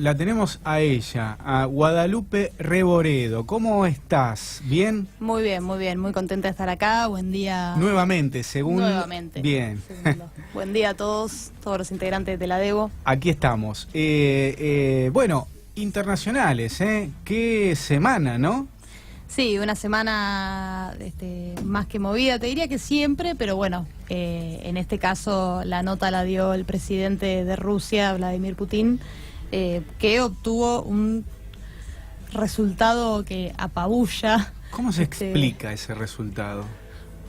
la tenemos a ella, a Guadalupe Reboredo. ¿Cómo estás? ¿Bien? Muy bien, muy contenta de estar acá. Buen día. Nuevamente, según... Nuevamente. Bien. Buen día a todos los integrantes de la DEVO. Aquí estamos. Bueno, internacionales, ¿eh? Qué semana, ¿no? Sí, una semana más que movida, te diría que siempre, pero bueno, en este caso la nota la dio el presidente de Rusia, Vladimir Putin, que obtuvo un resultado que apabulla. ¿Cómo se explica ese resultado?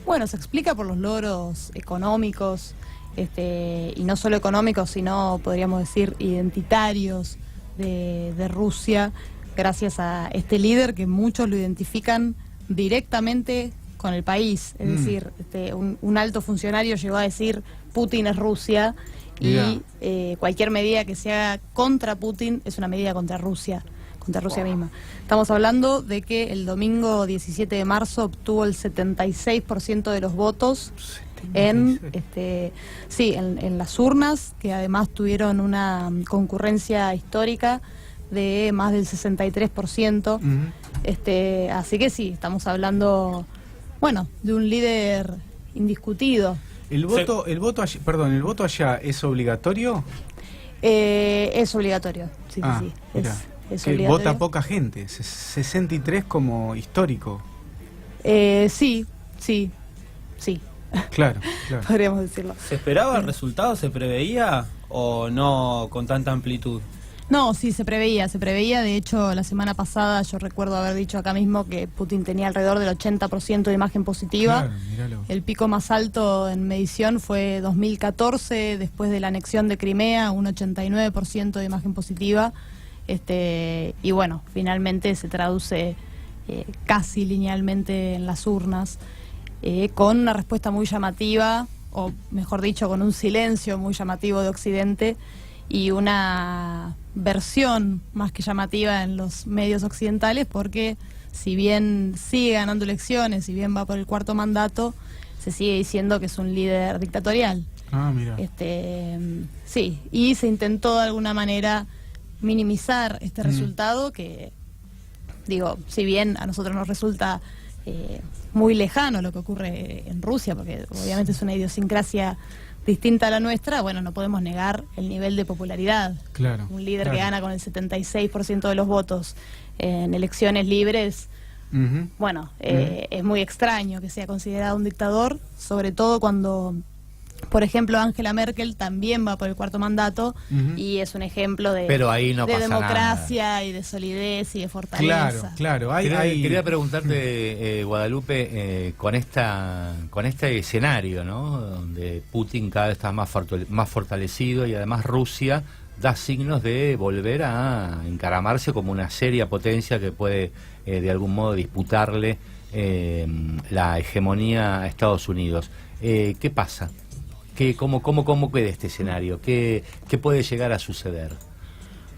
Bueno, se explica por los logros económicos, y no solo económicos, sino podríamos decir identitarios de Rusia, gracias a este líder que muchos lo identifican directamente con el país. Es decir, un alto funcionario llegó a decir Putin es Rusia. Mirá. Y cualquier medida que se haga contra Putin es una medida contra Rusia misma. Estamos hablando de que el domingo 17 de marzo obtuvo el 76% de los votos en las urnas, que además tuvieron una concurrencia histórica de más del 63%. Así que sí, estamos hablando, bueno, de un líder indiscutido. ¿El voto allá es obligatorio? Es obligatorio, sí. Es obligatorio. Vota poca gente, 63 como histórico. Sí. Claro. Podríamos decirlo. ¿Se esperaba el resultado? ¿Se preveía o no con tanta amplitud? No, sí, se preveía. De hecho, la semana pasada yo recuerdo haber dicho acá mismo que Putin tenía alrededor del 80% de imagen positiva. Claro, míralo. El pico más alto en medición fue 2014, después de la anexión de Crimea, un 89% de imagen positiva. Y bueno, finalmente se traduce casi linealmente en las urnas, con una respuesta muy llamativa, o mejor dicho, con un silencio muy llamativo de Occidente y una versión más que llamativa en los medios occidentales, porque si bien sigue ganando elecciones, si bien va por el cuarto mandato, se sigue diciendo que es un líder dictatorial. Mira. Sí, y se intentó de alguna manera minimizar este resultado que, digo, si bien a nosotros nos resulta muy lejano lo que ocurre en Rusia, porque obviamente es una idiosincrasia distinta a la nuestra, bueno, no podemos negar el nivel de popularidad. Claro. Un líder que gana con el 76% de los votos en elecciones libres, bueno, es muy extraño que sea considerado un dictador, sobre todo cuando, por ejemplo, Angela Merkel también va por el cuarto mandato y es un ejemplo de, pero ahí no de pasa democracia nada. Y de solidez y de fortaleza. Claro. Quería preguntarte, Guadalupe, con este escenario, ¿no? Donde Putin cada vez está más fortalecido y además Rusia da signos de volver a encaramarse como una seria potencia que puede de algún modo disputarle la hegemonía a Estados Unidos. ¿Qué pasa? ¿Cómo queda este escenario? ¿Qué puede llegar a suceder?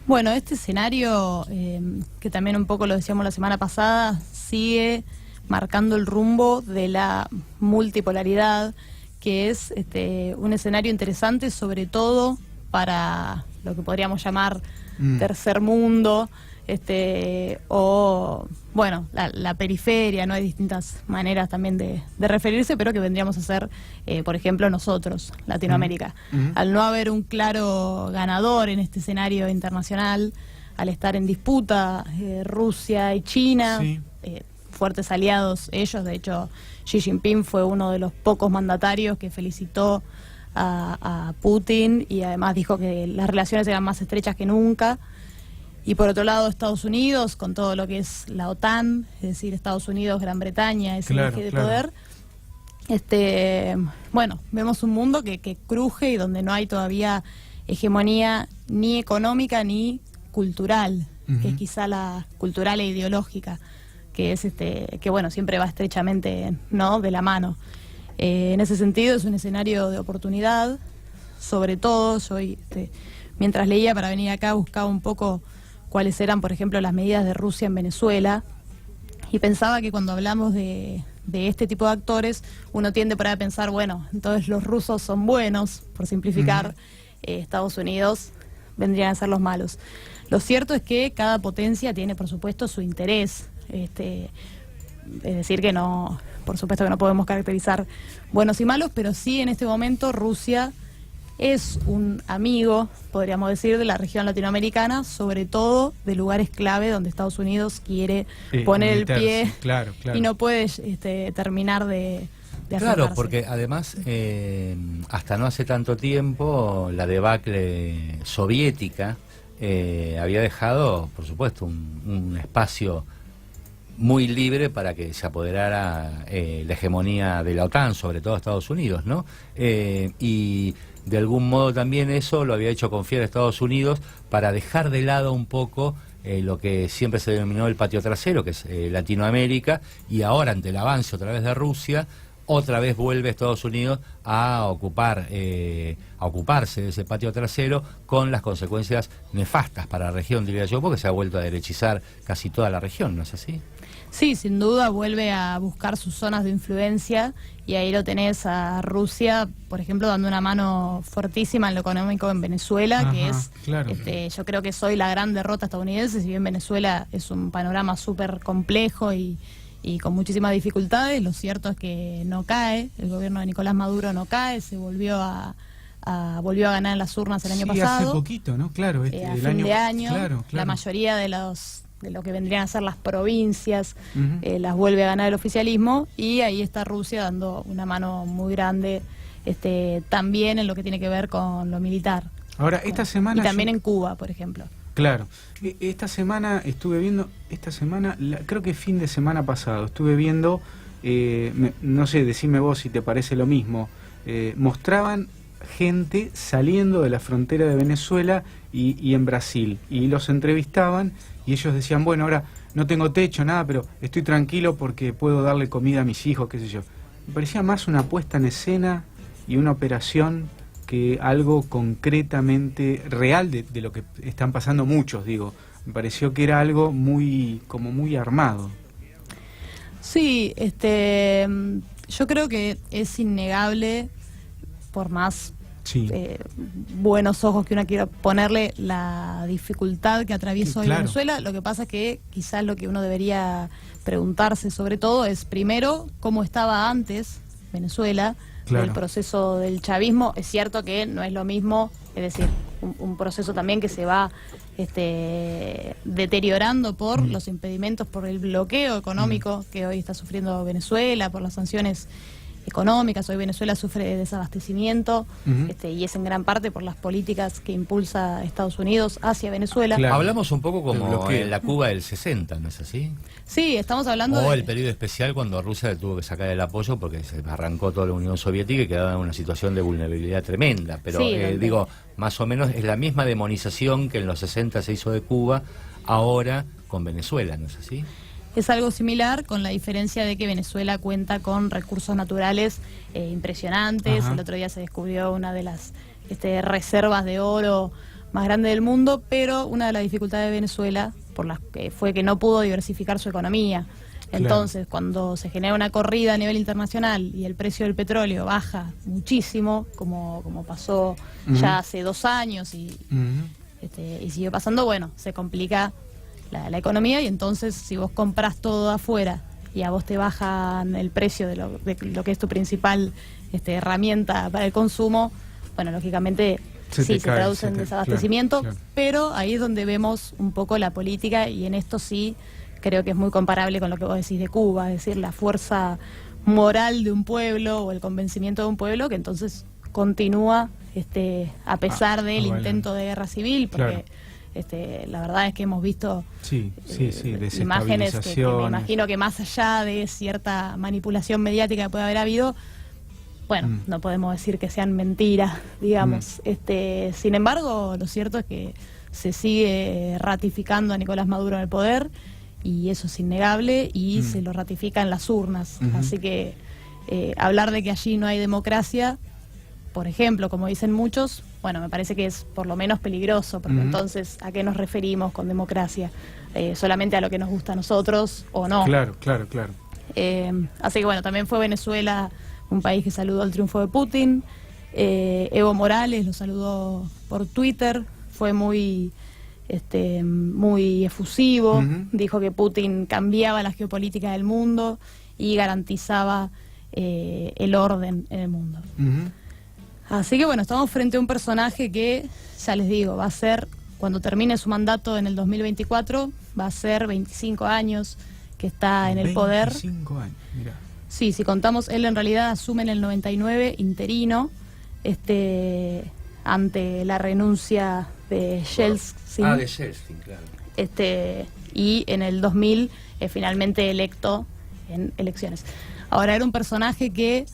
Bueno, este escenario, que también un poco lo decíamos la semana pasada, sigue marcando el rumbo de la multipolaridad, que es un escenario interesante sobre todo para lo que podríamos llamar tercer mundo, o bueno, la periferia, ¿no? Hay distintas maneras también de referirse, pero que vendríamos a ser, por ejemplo, nosotros, Latinoamérica. Al no haber un claro ganador en este escenario internacional, al estar en disputa Rusia y China, fuertes aliados ellos, de hecho Xi Jinping fue uno de los pocos mandatarios que felicitó a Putin y además dijo que las relaciones eran más estrechas que nunca. Y por otro lado, Estados Unidos, con todo lo que es la OTAN, es decir, Estados Unidos, Gran Bretaña, ese eje de poder. Bueno, vemos un mundo que cruje y donde no hay todavía hegemonía ni económica ni cultural, que es quizá la cultural e ideológica, que es que bueno, siempre va estrechamente, ¿no?, de la mano. En ese sentido es un escenario de oportunidad, sobre todo. Yo mientras leía para venir acá buscaba un poco cuáles eran, por ejemplo, las medidas de Rusia en Venezuela, y pensaba que cuando hablamos de este tipo de actores, uno tiende por ahí a pensar, bueno, entonces los rusos son buenos, por simplificar, Estados Unidos vendrían a ser los malos. Lo cierto es que cada potencia tiene, por supuesto, su interés. Es decir, que no, por supuesto que no podemos caracterizar buenos y malos, pero sí en este momento Rusia es un amigo, podríamos decir, de la región latinoamericana, sobre todo de lugares clave donde Estados Unidos quiere poner el pie, claro. y no puede terminar de Claro, acercarse. porque además hasta no hace tanto tiempo la debacle soviética había dejado, por supuesto, un espacio muy libre para que se apoderara la hegemonía de la OTAN, sobre todo Estados Unidos, ¿no? Y de algún modo también eso lo había hecho confiar a Estados Unidos para dejar de lado un poco lo que siempre se denominó el patio trasero, que es Latinoamérica, y ahora ante el avance otra vez de Rusia, otra vez vuelve Estados Unidos a ocuparse de ese patio trasero, con las consecuencias nefastas para la región, diría yo, porque se ha vuelto a derechizar casi toda la región, ¿no es así? Sí, sin duda vuelve a buscar sus zonas de influencia, y ahí lo tenés a Rusia, por ejemplo, dando una mano fuertísima en lo económico en Venezuela. Ajá, que es, claro. yo creo que es hoy la gran derrota estadounidense, si bien Venezuela es un panorama súper complejo y con muchísimas dificultades. Lo cierto es que no cae, el gobierno de Nicolás Maduro no cae, se volvió a ganar en las urnas el año pasado. Hace poquito, ¿no? Claro, A el fin de año, claro. la mayoría de lo que vendrían a ser las provincias, Ujú. las vuelve a ganar el oficialismo, y ahí está Rusia dando una mano muy grande, también en lo que tiene que ver con lo militar. Ahora, esta semana... Y también en Cuba, por ejemplo. Claro. Esta semana estuve viendo, creo que fin de semana pasado, estuve viendo, no sé, decime vos si te parece lo mismo, mostraban gente saliendo de la frontera de Venezuela y en Brasil, y los entrevistaban, y ellos decían, bueno, ahora no tengo techo, nada, pero estoy tranquilo porque puedo darle comida a mis hijos, qué sé yo. Me parecía más una puesta en escena y una operación que algo concretamente real de lo que están pasando muchos, digo. Me pareció que era algo muy armado. Sí, yo creo que es innegable, por más Sí. buenos ojos que uno quiera ponerle, la dificultad que atraviesa hoy Claro. Venezuela. Lo que pasa es que quizás lo que uno debería preguntarse sobre todo es, primero, cómo estaba antes Venezuela, Claro. del proceso del chavismo. Es cierto que no es lo mismo, es decir, un proceso también que se va deteriorando por los impedimentos, por el bloqueo económico que hoy está sufriendo Venezuela, por las sanciones económicas. Hoy Venezuela sufre de desabastecimiento, Ujú. y es en gran parte por las políticas que impulsa Estados Unidos hacia Venezuela. Claro. Hablamos un poco El como bloqueo. en la Cuba del 60, ¿no es así? Sí, estamos hablando O de... el periodo especial cuando Rusia le tuvo que sacar el apoyo porque se arrancó toda la Unión Soviética y quedaba en una situación de vulnerabilidad tremenda. Pero Sí, donde- digo, más o menos es la misma demonización que en los 60 se hizo de Cuba, ahora con Venezuela, ¿no es así? Es algo similar, con la diferencia de que Venezuela cuenta con recursos naturales impresionantes. Ajá. El otro día se descubrió una de las reservas de oro más grandes del mundo, pero una de las dificultades de Venezuela fue que no pudo diversificar su economía. Claro. Entonces, cuando se genera una corrida a nivel internacional y el precio del petróleo baja muchísimo, como pasó Ujú. ya hace 2 años y Ujú. y sigue pasando, bueno, se complica la economía, y entonces si vos compras todo afuera y a vos te bajan el precio de lo que es tu principal herramienta para el consumo, bueno, lógicamente Se cae, traduce en desabastecimiento, claro. pero ahí es donde vemos un poco la política, y en esto sí creo que es muy comparable con lo que vos decís de Cuba, es decir, la fuerza moral de un pueblo o el convencimiento de un pueblo que entonces continúa a pesar del vale. intento de guerra civil, porque la verdad es que hemos visto Sí, imágenes que me desestabilizaciones. imagino que más allá de cierta manipulación mediática que puede haber habido, bueno, no podemos decir que sean mentiras, digamos. Sin embargo, lo cierto es que se sigue ratificando a Nicolás Maduro en el poder, y eso es innegable, y se lo ratifica en las urnas. Ujú. Así que hablar de que allí no hay democracia, por ejemplo, como dicen muchos, bueno, me parece que es por lo menos peligroso, porque Ujú. entonces, ¿a qué nos referimos con democracia? ¿Solamente a lo que nos gusta a nosotros o no? Claro. Así que bueno, también fue Venezuela un país que saludó el triunfo de Putin. Evo Morales lo saludó por Twitter, fue muy muy efusivo. Ujú. Dijo que Putin cambiaba la geopolítica del mundo y garantizaba el orden en el mundo. Ujú. Así que bueno, estamos frente a un personaje que, ya les digo, va a ser, cuando termine su mandato en el 2024, va a ser 25 años que está en el poder. 25 años, mirá. Sí, si contamos, él en realidad asume en el 99, interino, ante la renuncia de Yeltsin. Ah, de Yeltsin, claro. Y en el 2000 finalmente electo en elecciones. Ahora, era un personaje que,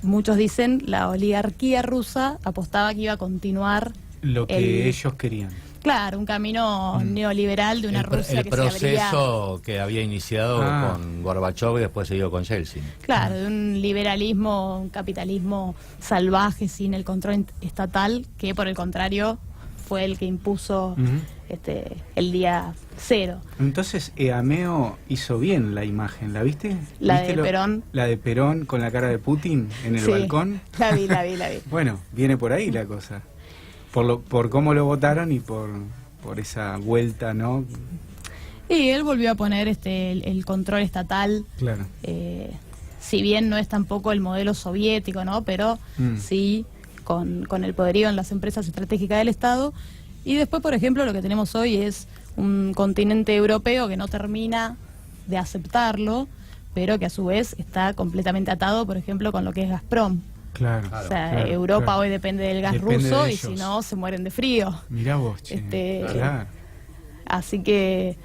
muchos dicen, la oligarquía rusa apostaba que iba a continuar Lo que ellos querían. claro, un camino neoliberal de una Rusia El que se abría, proceso que había iniciado con Gorbachev y después siguió con Yeltsin. claro, de un liberalismo, un capitalismo salvaje sin el control estatal, que por el contrario fue el que impuso Ujú. el día cero. Entonces, Ameo hizo bien la imagen, ¿la viste? La ¿Viste de Perón. La de Perón con la cara de Putin en el Sí, balcón. La vi. Bueno, viene por ahí la cosa. Por cómo lo votaron y por esa vuelta, ¿no? Y él volvió a poner el control estatal, Claro. si bien no es tampoco el modelo soviético, ¿no? Pero sí con el poderío en las empresas estratégicas del Estado. Y después, por ejemplo, lo que tenemos hoy es un continente europeo que no termina de aceptarlo, pero que a su vez está completamente atado, por ejemplo, con lo que es Gazprom. Claro. O sea, claro, Europa claro. hoy depende del gas Depende ruso de y si ellos. no se mueren de frío. Mirá vos, che. Claro. Así que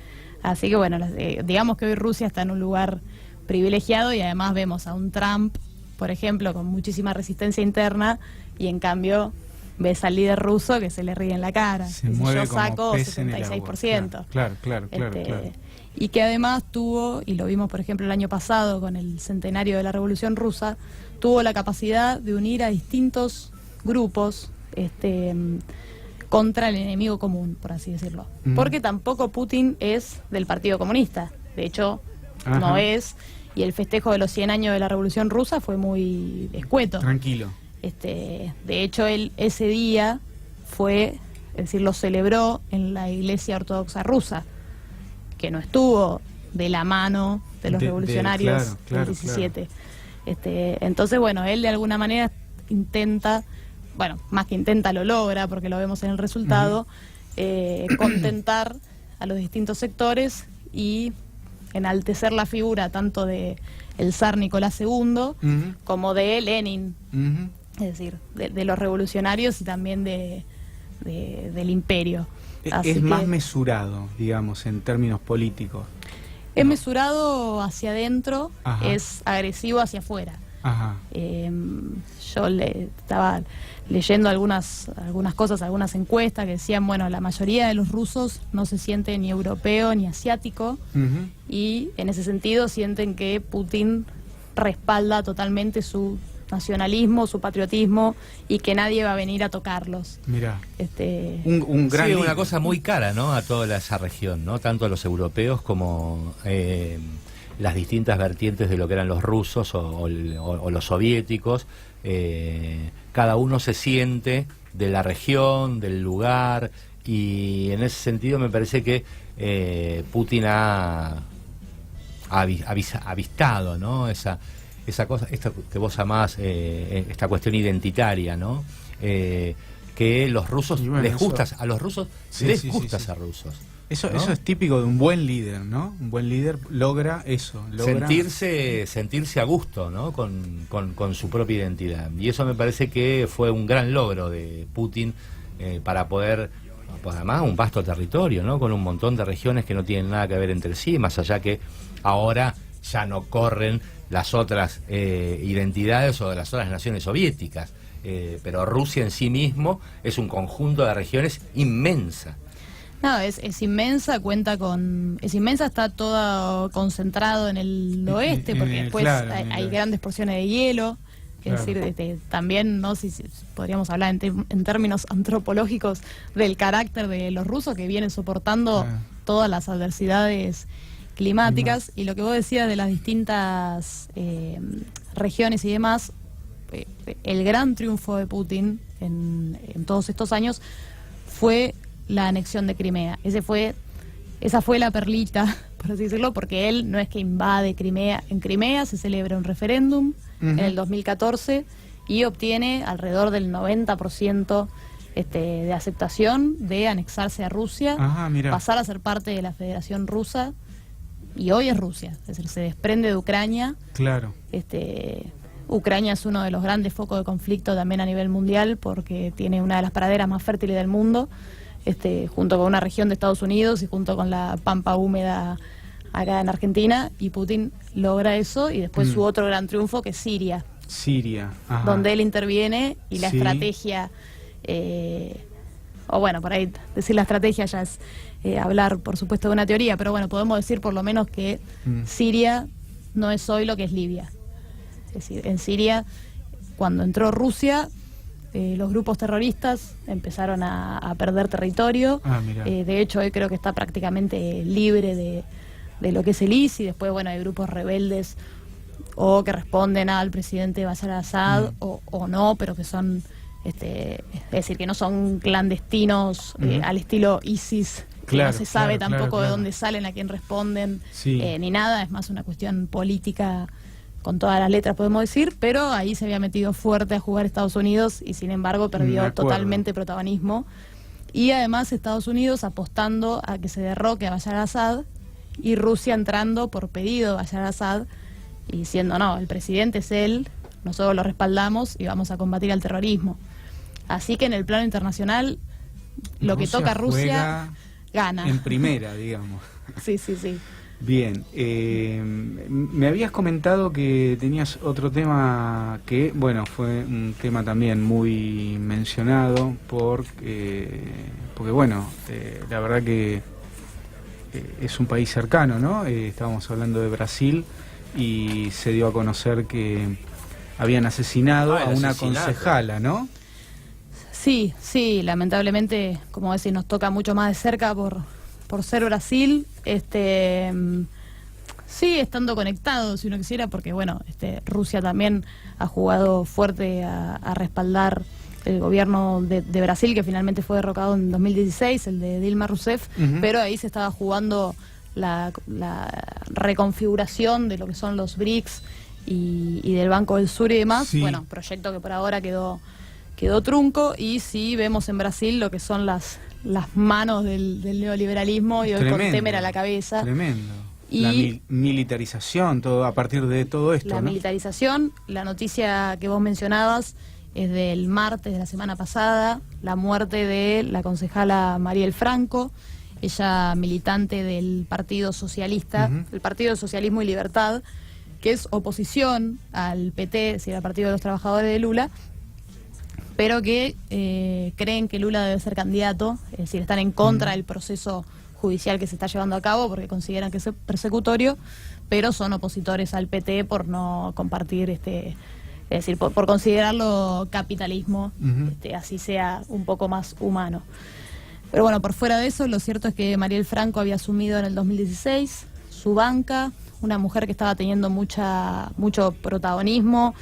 bueno, digamos que hoy Rusia está en un lugar privilegiado y además vemos a un Trump, por ejemplo, con muchísima resistencia interna y en cambio ves al líder ruso que se le ríe en la cara. Se Dice, mueve yo como saco pez en el agua. 76%. Claro. Claro. Y que además tuvo, y lo vimos por ejemplo el año pasado con el centenario de la Revolución Rusa, tuvo la capacidad de unir a distintos grupos contra el enemigo común, por así decirlo. Ujú. Porque tampoco Putin es del Partido Comunista, de hecho Ajá. no es, y el festejo de los 100 años de la Revolución Rusa fue muy escueto. Tranquilo. De hecho, él ese día fue, es decir, lo celebró en la Iglesia Ortodoxa Rusa, que no estuvo de la mano de los revolucionarios claro, del 17. Entonces, bueno, él de alguna manera intenta, bueno, más que intenta lo logra, porque lo vemos en el resultado, contentar a los distintos sectores y enaltecer la figura tanto de el zar Nicolás II Ujú. como de Lenin, Ujú. es decir, de los revolucionarios y también del imperio. Así Es que más mesurado, digamos, en términos políticos. es mesurado hacia adentro, Ajá. es agresivo hacia afuera. Ajá. Yo estaba leyendo algunas cosas, algunas encuestas que decían, bueno, la mayoría de los rusos no se siente ni europeo ni asiático Ujú. y en ese sentido sienten que Putin respalda totalmente su nacionalismo, su patriotismo y que nadie va a venir a tocarlos. Mirá. Este, Un gran Sí, una líder. cosa muy cara, ¿no? A toda esa región, ¿no? Tanto a los europeos como las distintas vertientes de lo que eran los rusos o los soviéticos. Cada uno se siente de la región, del lugar, y en ese sentido me parece que Putin ha avistado, ¿no? Esa cosa, esto que vos llamás esta cuestión identitaria, ¿no? Que los rusos Y bueno, les gusta, eso- a los rusos Sí, les sí, gusta sí, sí. ser rusos. Eso ¿no? es típico de un buen líder, ¿no? Un buen líder logra eso. Logra... Sentirse a gusto, ¿no? Con su propia identidad. Y eso me parece que fue un gran logro de Putin para poder, pues además, un vasto territorio, ¿no? Con un montón de regiones que no tienen nada que ver entre sí, más allá que ahora ya no corren las otras identidades o de las otras naciones soviéticas. Pero Rusia en sí mismo es un conjunto de regiones inmensa. no, es inmensa, es inmensa, está todo concentrado en el oeste, porque después claro, hay en el oeste. grandes porciones de hielo. Es Claro. decir, también, no sé si podríamos hablar en términos antropológicos del carácter de los rusos que vienen soportando Claro. todas las adversidades climáticas. Y lo que vos decías de las distintas regiones y demás, el gran triunfo de Putin en todos estos años fue la anexión de Crimea. Esa fue la perlita, por así decirlo, porque él no es que invade Crimea. En Crimea se celebra un referéndum en el 2014 y obtiene alrededor del 90% de aceptación de anexarse a Rusia, pasar a ser parte de la Federación Rusa, y hoy es Rusia, es decir, se desprende de Ucrania. Claro. Ucrania es uno de los grandes focos de conflicto también a nivel mundial, porque tiene una de las praderas más fértiles del mundo, junto con una región de Estados Unidos y junto con la pampa húmeda acá en Argentina, y Putin logra eso, y después su otro gran triunfo, que es Siria. Ajá. Donde él interviene, y la estrategia, o bueno, por ahí decir la estrategia ya es hablar, por supuesto, de una teoría, pero bueno, podemos decir por lo menos que Siria no es hoy lo que es Libia. Es decir, en Siria, cuando entró Rusia, los grupos terroristas empezaron a perder territorio. De hecho, hoy creo que está prácticamente libre de lo que es el ISIS. Después, bueno, hay grupos rebeldes o que responden al presidente Bashar al-Assad o no, pero que son, es decir, que no son clandestinos al estilo ISIS, que no se sabe tampoco de dónde salen, a quién responden, ni nada. Es más una cuestión política con todas las letras, podemos decir, pero ahí se había metido fuerte a jugar Estados Unidos y sin embargo perdió totalmente protagonismo. Y además Estados Unidos apostando a que se derroque a Bashar al-Assad, y Rusia entrando por pedido de Bashar al-Assad y diciendo, no, el presidente es él, nosotros lo respaldamos y vamos a combatir al terrorismo. Así que en el plano internacional, lo que toca a Rusia gana. En primera, digamos. Sí. Bien, me habías comentado que tenías otro tema que, bueno, fue un tema también muy mencionado porque bueno, la verdad que es un país cercano, ¿no? Estábamos hablando de Brasil y se dio a conocer que habían asesinado a una concejala, ¿no? Sí, lamentablemente, como decís, nos toca mucho más de cerca por ser Brasil, sí, estando conectados, si uno quisiera, porque bueno, Rusia también ha jugado fuerte a respaldar el gobierno de Brasil, que finalmente fue derrocado en 2016, el de Dilma Rousseff, pero ahí se estaba jugando la reconfiguración de lo que son los BRICS y del Banco del Sur y demás. Bueno, proyecto que por ahora quedó trunco, y sí vemos en Brasil lo que son las manos del neoliberalismo, y hoy con Temer a la cabeza. Tremendo. Y la militarización, todo a partir de todo esto, la militarización, la noticia que vos mencionabas es del martes de la semana pasada, la muerte de la concejala Mariel Franco, ella militante del Partido Socialista, el Partido de Socialismo y Libertad, que es oposición al PT, es decir, al Partido de los Trabajadores de Lula, pero que creen que Lula debe ser candidato, es decir, están en contra del proceso judicial que se está llevando a cabo porque consideran que es persecutorio, pero son opositores al PT por no compartir, es decir, por considerarlo capitalismo, así sea un poco más humano. Pero bueno, por fuera de eso, lo cierto es que Mariel Franco había asumido en el 2016 su banca, una mujer que estaba teniendo mucho protagonismo,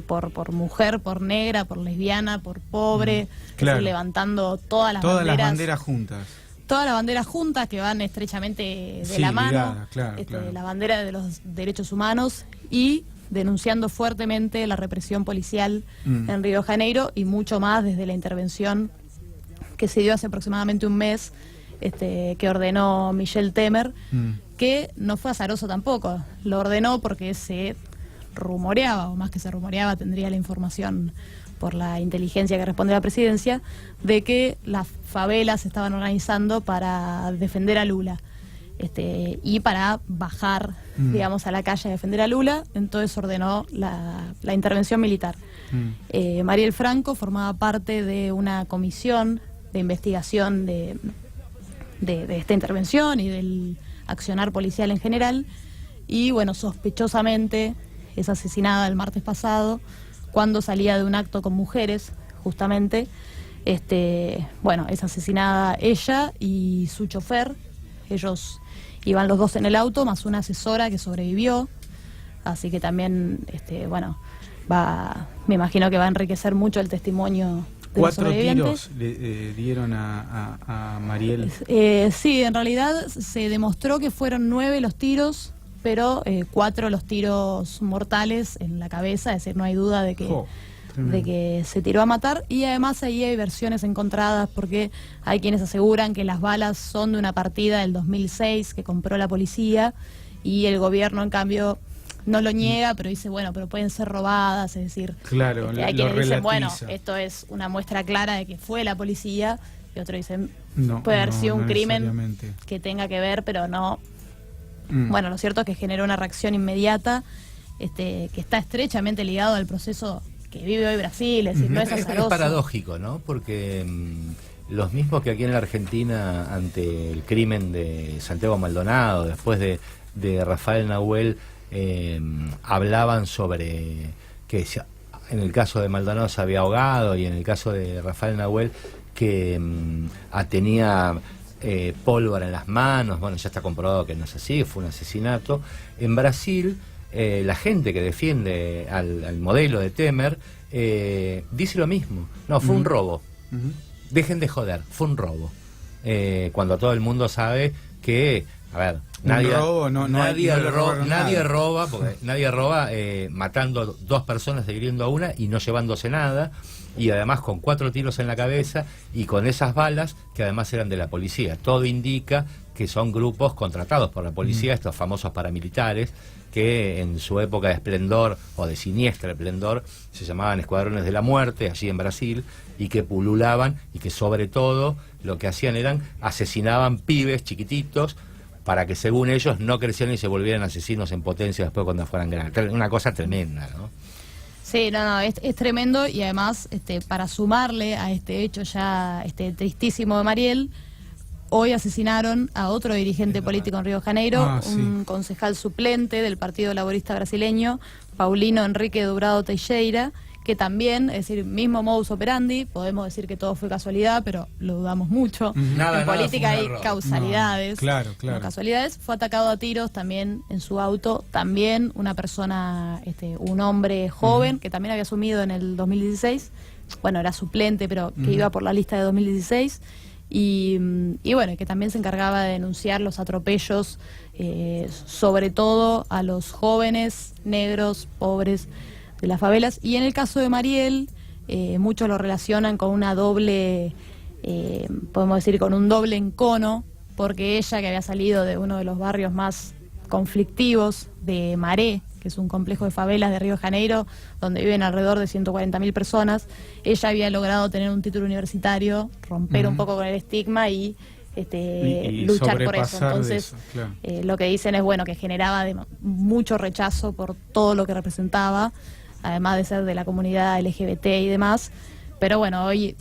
por mujer, por negra, por lesbiana, por pobre, claro, levantando todas las banderas juntas. Todas las banderas juntas que van estrechamente de la mano, ligada, claro. La bandera de los derechos humanos, y denunciando fuertemente la represión policial en Río de Janeiro, y mucho más desde la intervención que se dio hace aproximadamente un mes, que ordenó Michel Temer, que no fue azaroso tampoco, lo ordenó porque se rumoreaba, o más que se rumoreaba, tendría la información por la inteligencia que responde a la presidencia, de que las favelas se estaban organizando para defender a Lula, y para bajar, digamos, a la calle a defender a Lula. Entonces ordenó la intervención militar. Mariel Franco formaba parte de una comisión de investigación de esta intervención y del accionar policial en general, y bueno, sospechosamente es asesinada el martes pasado cuando salía de un acto con mujeres, justamente. Bueno, es asesinada ella y su chofer. Ellos iban los dos en el auto, más una asesora que sobrevivió, así que también, bueno, me imagino que va a enriquecer mucho el testimonio los 4 sobrevivientes. tiros le dieron a Mariel. Sí, en realidad se demostró que fueron 9 los tiros, pero 4 los tiros mortales en la cabeza, es decir, no hay duda de que se tiró a matar. Y además ahí hay versiones encontradas, porque hay quienes aseguran que las balas son de una partida del 2006 que compró la policía, y el gobierno en cambio no lo niega, pero dice, bueno, pero pueden ser robadas, es decir, claro, hay quienes dicen, bueno, relativiza. esto es una muestra clara de que fue la policía, y otros dicen, No, puede haber sido no un crimen necesariamente. que tenga que ver, pero no. Mm. Bueno, lo cierto es que generó una reacción inmediata, que está estrechamente ligado al proceso que vive hoy Brasil, es decir, no es Es azaroso. paradójico, ¿no? Porque los mismos que aquí en la Argentina, ante el crimen de Santiago Maldonado, después de Rafael Nahuel, hablaban sobre que en el caso de Maldonado se había ahogado, y en el caso de Rafael Nahuel que tenía pólvora en las manos. Bueno, ya está comprobado que no es así, fue un asesinato. En Brasil, la gente que defiende al modelo de Temer dice lo mismo. No, fue un robo. Dejen de joder, fue un robo. Cuando todo el mundo sabe que, a ver, nadie roba, porque nadie roba matando 2 personas, hiriendo a una y no llevándose nada, y además con 4 tiros en la cabeza y con esas balas que además eran de la policía. Todo indica que son grupos contratados por la policía, estos famosos paramilitares, que en su época de esplendor o de siniestra esplendor se llamaban escuadrones de la muerte allí en Brasil, y que pululaban, y que sobre todo lo que hacían eran asesinaban pibes chiquititos para que según ellos no crecieran y se volvieran asesinos en potencia después cuando fueran grandes. Una cosa tremenda, ¿no? Sí, no, es tremendo, y además para sumarle a este hecho ya tristísimo de Mariel, hoy asesinaron a otro dirigente político en Río de Janeiro, un concejal suplente del Partido Laborista Brasileño, Paulino Henrique Dobrado Teixeira, que también, es decir, mismo modus operandi, podemos decir que todo fue casualidad, pero lo dudamos mucho. En política hay causalidades, no casualidades. Fue atacado a tiros también en su auto, también una persona, un hombre joven, que también había asumido en el 2016, bueno, era suplente, pero que iba por la lista de 2016, y bueno, que también se encargaba de denunciar los atropellos, sobre todo a los jóvenes negros, pobres, de las favelas. Y en el caso de Mariel, muchos lo relacionan con una doble, podemos decir, con un doble encono, porque ella, que había salido de uno de los barrios más conflictivos de Maré, que es un complejo de favelas de Río de Janeiro, donde viven alrededor de 140.000 personas, ella había logrado tener un título universitario, romper un poco con el estigma y luchar por eso. Entonces, lo que dicen es, bueno, que generaba mucho rechazo por todo lo que representaba, además de ser de la comunidad LGBT y demás. Pero bueno, hoy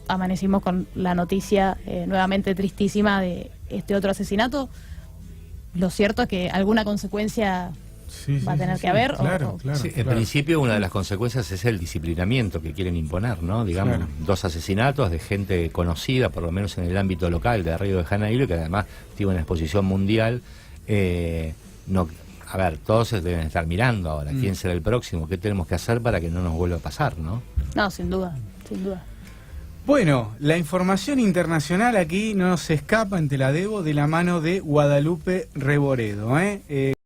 amanecimos con la noticia nuevamente tristísima de este otro asesinato. Lo cierto es que alguna consecuencia va a tener que haber. En principio, una de las consecuencias es el disciplinamiento que quieren imponer, ¿no? Digamos, 2 asesinatos de gente conocida, por lo menos en el ámbito local de Río de Janeiro, que además tiene una exposición mundial. A ver, todos se deben estar mirando ahora. ¿Quién será el próximo? ¿Qué tenemos que hacer para que no nos vuelva a pasar, no? No, sin duda, sin duda. Bueno, la información internacional aquí no se escapa, te la debo, de la mano de Guadalupe Reboredo,